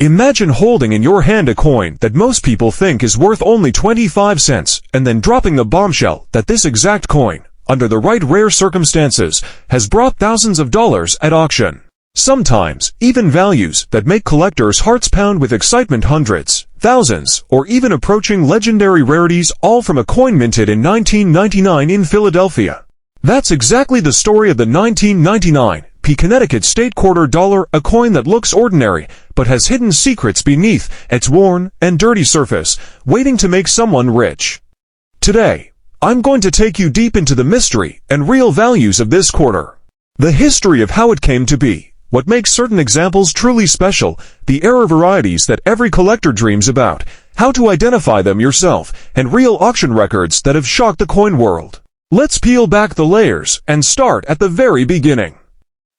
Imagine holding in your hand a coin that most people think is worth only 25 cents, and then dropping the bombshell that this exact coin, under the right rare circumstances, has brought thousands of dollars at auction. Sometimes, even values that make collectors' hearts pound with excitement, hundreds, thousands, or even approaching legendary rarities, all from a coin minted in 1999 in Philadelphia. That's exactly the story of the 1999 P Connecticut State Quarter dollar, a coin that looks ordinary, but has hidden secrets beneath its worn and dirty surface, waiting to make someone rich. Today, I'm going to take you deep into the mystery and real values of this quarter. The history of how it came to be, what makes certain examples truly special, the rare varieties that every collector dreams about, how to identify them yourself, and real auction records that have shocked the coin world. Let's peel back the layers and start at the very beginning.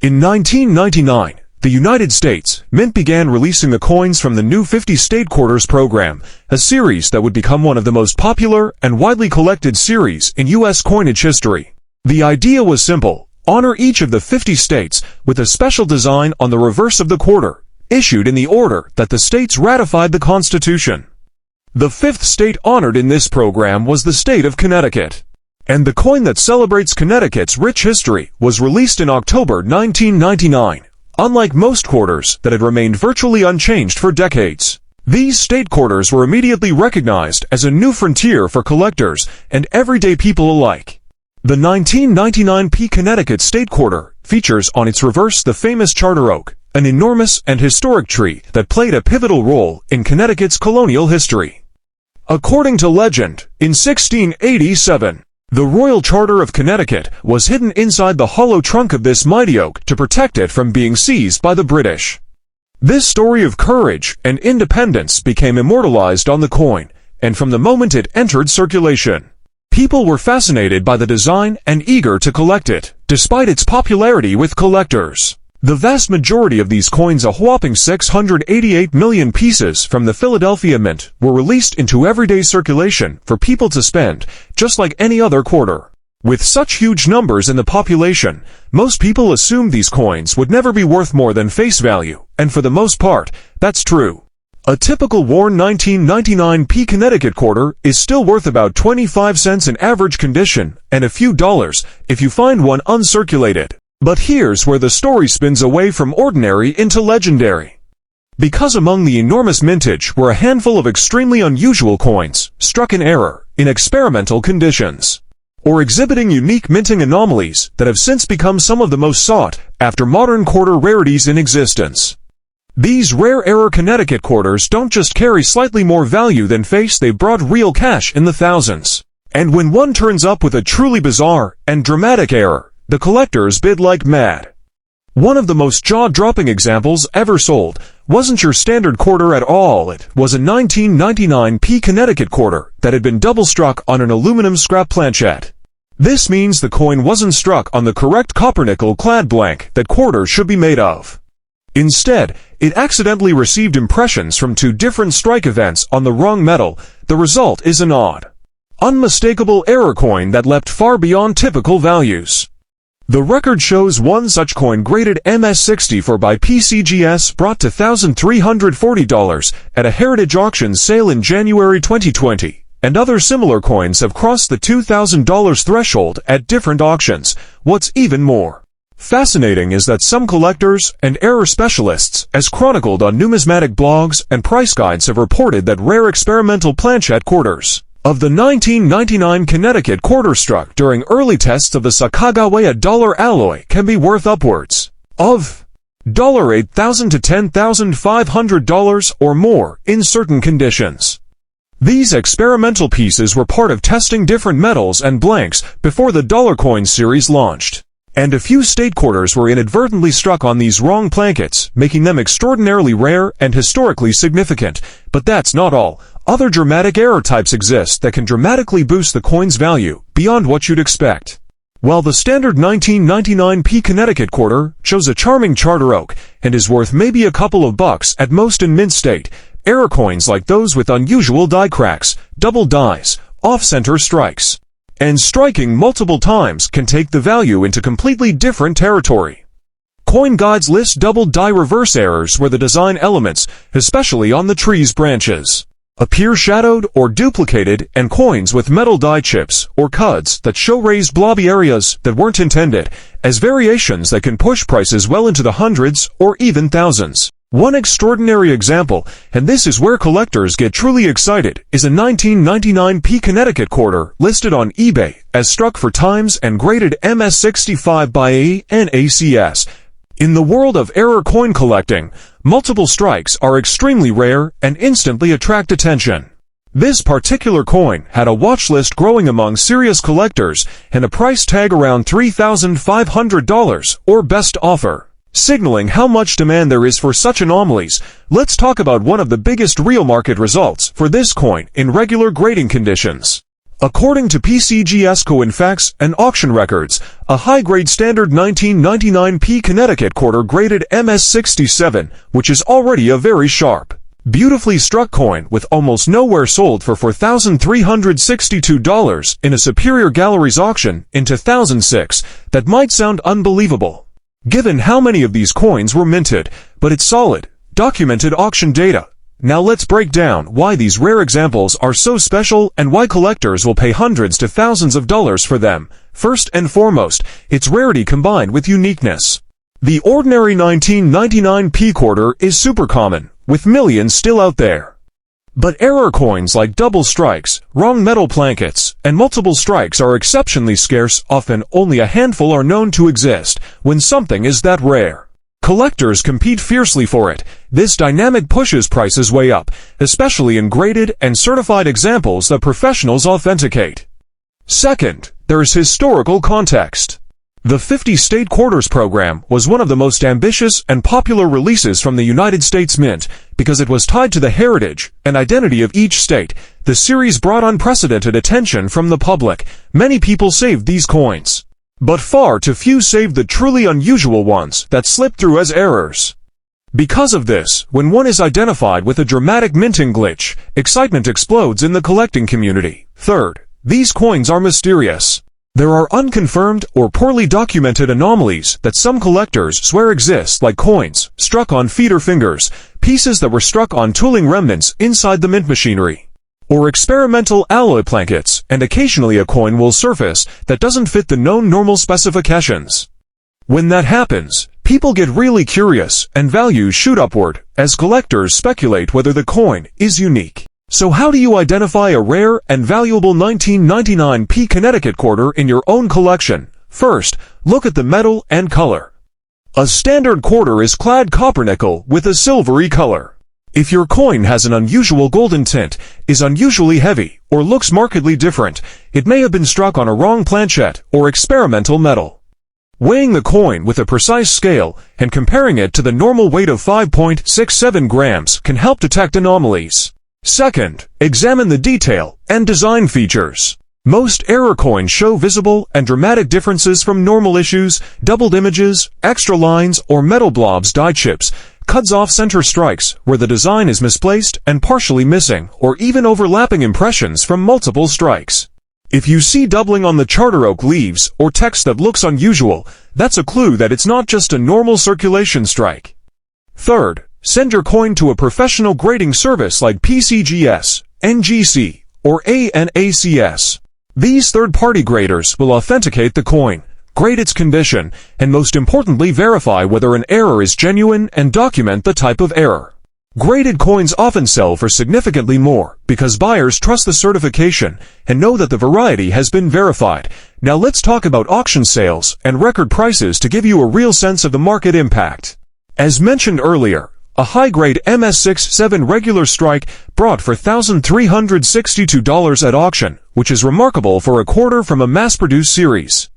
In 1999, the United States Mint began releasing the coins from the new 50 State Quarters program, a series that would become one of the most popular and widely collected series in U.S. coinage history. The idea was simple: honor each of the 50 states with a special design on the reverse of the quarter, issued in the order that the states ratified the Constitution. The fifth state honored in this program was the state of Connecticut. And the coin that celebrates Connecticut's rich history was released in October 1999. Unlike most quarters that had remained virtually unchanged for decades, these state quarters were immediately recognized as a new frontier for collectors and everyday people alike. The 1999 P Connecticut State Quarter features on its reverse the famous charter oak, an enormous and historic tree that played a pivotal role in Connecticut's colonial history. According to legend, in 1687, the Royal Charter of Connecticut was hidden inside the hollow trunk of this mighty oak to protect it from being seized by the British. This story of courage and independence became immortalized on the coin, and from the moment it entered circulation, people were fascinated by the design and eager to collect it, despite its popularity with collectors. The vast majority of these coins, a whopping 688 million pieces from the Philadelphia Mint, were released into everyday circulation for people to spend, just like any other quarter. With such huge numbers in the population, most people assumed these coins would never be worth more than face value, and for the most part, that's true. A typical worn 1999 P Connecticut quarter is still worth about 25 cents in average condition, and a few dollars if you find one uncirculated. But here's where the story spins away from ordinary into legendary. Because among the enormous mintage were a handful of extremely unusual coins, struck in error, in experimental conditions, or exhibiting unique minting anomalies that have since become some of the most sought-after modern quarter rarities in existence. These rare error Connecticut quarters don't just carry slightly more value than face, they've brought real cash in the thousands. And when one turns up with a truly bizarre and dramatic error, the collectors bid like mad. One of the most jaw-dropping examples ever sold wasn't your standard quarter at all. It was a 1999 P Connecticut quarter that had been double-struck on an aluminum scrap planchet. This means the coin wasn't struck on the correct copper-nickel-clad blank that quarters should be made of. Instead, it accidentally received impressions from two different strike events on the wrong metal. The result is an odd, unmistakable error coin that leapt far beyond typical values. The record shows one such coin, graded MS-64 by PCGS, brought to $1,340 at a heritage auction sale in January 2020, and other similar coins have crossed the $2,000 threshold at different auctions. What's even more fascinating is that some collectors and error specialists, as chronicled on numismatic blogs and price guides, have reported that rare experimental planchet quarters of the 1999 Connecticut quarter struck during early tests of the Sacagawea dollar alloy can be worth upwards of $8,000 to $10,500 or more in certain conditions. These experimental pieces were part of testing different metals and blanks before the dollar coin series launched, and a few state quarters were inadvertently struck on these wrong plankets, making them extraordinarily rare and historically significant. But that's not all. Other dramatic error types exist that can dramatically boost the coin's value beyond what you'd expect. While the standard 1999 P Connecticut quarter shows a charming charter oak and is worth maybe a couple of bucks at most in mint state, error coins like those with unusual die cracks, double dies, off-center strikes, and striking multiple times can take the value into completely different territory. Coin guides list double die reverse errors where the design elements, especially on the tree's branches, appear shadowed or duplicated, and coins with metal die chips or cuds that show raised blobby areas that weren't intended, as variations that can push prices well into the hundreds or even thousands. One extraordinary example, and this is where collectors get truly excited, is a 1999 P Connecticut quarter listed on eBay as struck 4 times and graded MS65 by A and ACS. In the world of error coin collecting, multiple strikes are extremely rare and instantly attract attention. This particular coin had a watch list growing among serious collectors and a price tag around $3,500 or best offer. Signaling how much demand there is for such anomalies, let's talk about one of the biggest real market results for this coin in regular grading conditions. According to PCGS Coinfax and auction records, a high-grade standard 1999 P Connecticut quarter graded MS67, which is already a very sharp, beautifully struck coin with almost nowhere sold for $4,362 in a Superior Galleries auction in 2006. That might sound unbelievable, given how many of these coins were minted, but it's solid, documented auction data. Now let's break down why these rare examples are so special and why collectors will pay hundreds to thousands of dollars for them. First and foremost, its rarity combined with uniqueness. The ordinary 1999 P quarter is super common, with millions still out there. But error coins like double strikes, wrong metal plankets, and multiple strikes are exceptionally scarce. Often only a handful are known to exist when something is that rare. Collectors compete fiercely for it. This dynamic pushes prices way up, especially in graded and certified examples that professionals authenticate. Second, there is historical context. The 50 State Quarters program was one of the most ambitious and popular releases from the United States Mint because it was tied to the heritage and identity of each state. The series brought unprecedented attention from the public. Many people saved these coins, but far too few saved the truly unusual ones that slipped through as errors. Because of this, when one is identified with a dramatic minting glitch, excitement explodes in the collecting community. Third, these coins are mysterious. There are unconfirmed or poorly documented anomalies that some collectors swear exist, like coins struck on feeder fingers, pieces that were struck on tooling remnants inside the mint machinery, or experimental alloy plankets, and occasionally a coin will surface that doesn't fit the known normal specifications. When that happens, people get really curious and values shoot upward as collectors speculate whether the coin is unique. So how do you identify a rare and valuable 1999 P Connecticut quarter in your own collection? First, look at the metal and color. A standard quarter is clad copper nickel with a silvery color. If your coin has an unusual golden tint, is unusually heavy, or looks markedly different, it may have been struck on a wrong planchet or experimental metal. Weighing the coin with a precise scale and comparing it to the normal weight of 5.67 grams can help detect anomalies. Second, examine the detail and design features. Most error coins show visible and dramatic differences from normal issues, doubled images, extra lines, or metal blobs, die chips, cuts off center strikes where the design is misplaced and partially missing, or even overlapping impressions from multiple strikes. If you see doubling on the charter oak leaves or text that looks unusual, that's a clue that it's not just a normal circulation strike. Third, send your coin to a professional grading service like PCGS, NGC, or ANACS. These third-party graders will authenticate the coin, grade its condition, and most importantly verify whether an error is genuine and document the type of error. Graded coins often sell for significantly more because buyers trust the certification and know that the variety has been verified. Now let's talk about auction sales and record prices to give you a real sense of the market impact. As mentioned earlier, a high-grade MS67 regular strike brought for $1,362 at auction, which is remarkable for a quarter from a mass-produced series.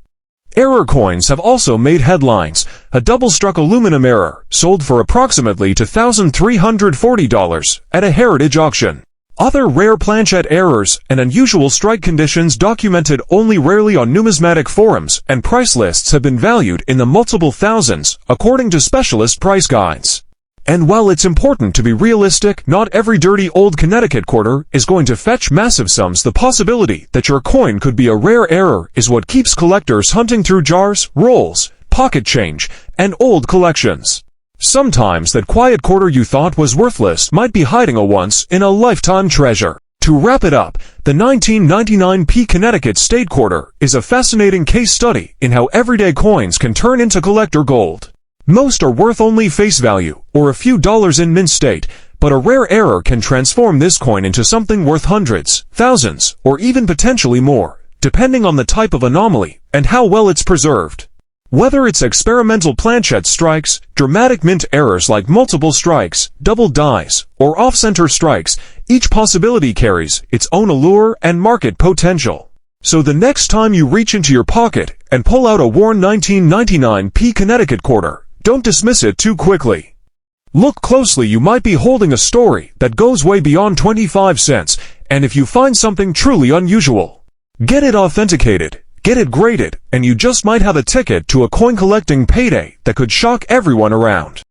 Error coins have also made headlines. A double-struck aluminum error sold for approximately $2,340 at a heritage auction. Other rare planchet errors and unusual strike conditions documented only rarely on numismatic forums and price lists have been valued in the multiple thousands, according to specialist price guides. And while it's important to be realistic, not every dirty old Connecticut quarter is going to fetch massive sums. The possibility that your coin could be a rare error is what keeps collectors hunting through jars, rolls, pocket change, and old collections. Sometimes that quiet quarter you thought was worthless might be hiding a once-in-a-lifetime treasure. To wrap it up, the 1999 P Connecticut State Quarter is a fascinating case study in how everyday coins can turn into collector gold. Most are worth only face value, or a few dollars in mint state, but a rare error can transform this coin into something worth hundreds, thousands, or even potentially more, depending on the type of anomaly and how well it's preserved. Whether it's experimental planchet strikes, dramatic mint errors like multiple strikes, double dies, or off-center strikes, each possibility carries its own allure and market potential. So the next time you reach into your pocket and pull out a worn 1999 P Connecticut quarter, don't dismiss it too quickly. Look closely, you might be holding a story that goes way beyond 25 cents, and if you find something truly unusual, get it authenticated. Get it graded, and you just might have a ticket to a coin collecting payday that could shock everyone around.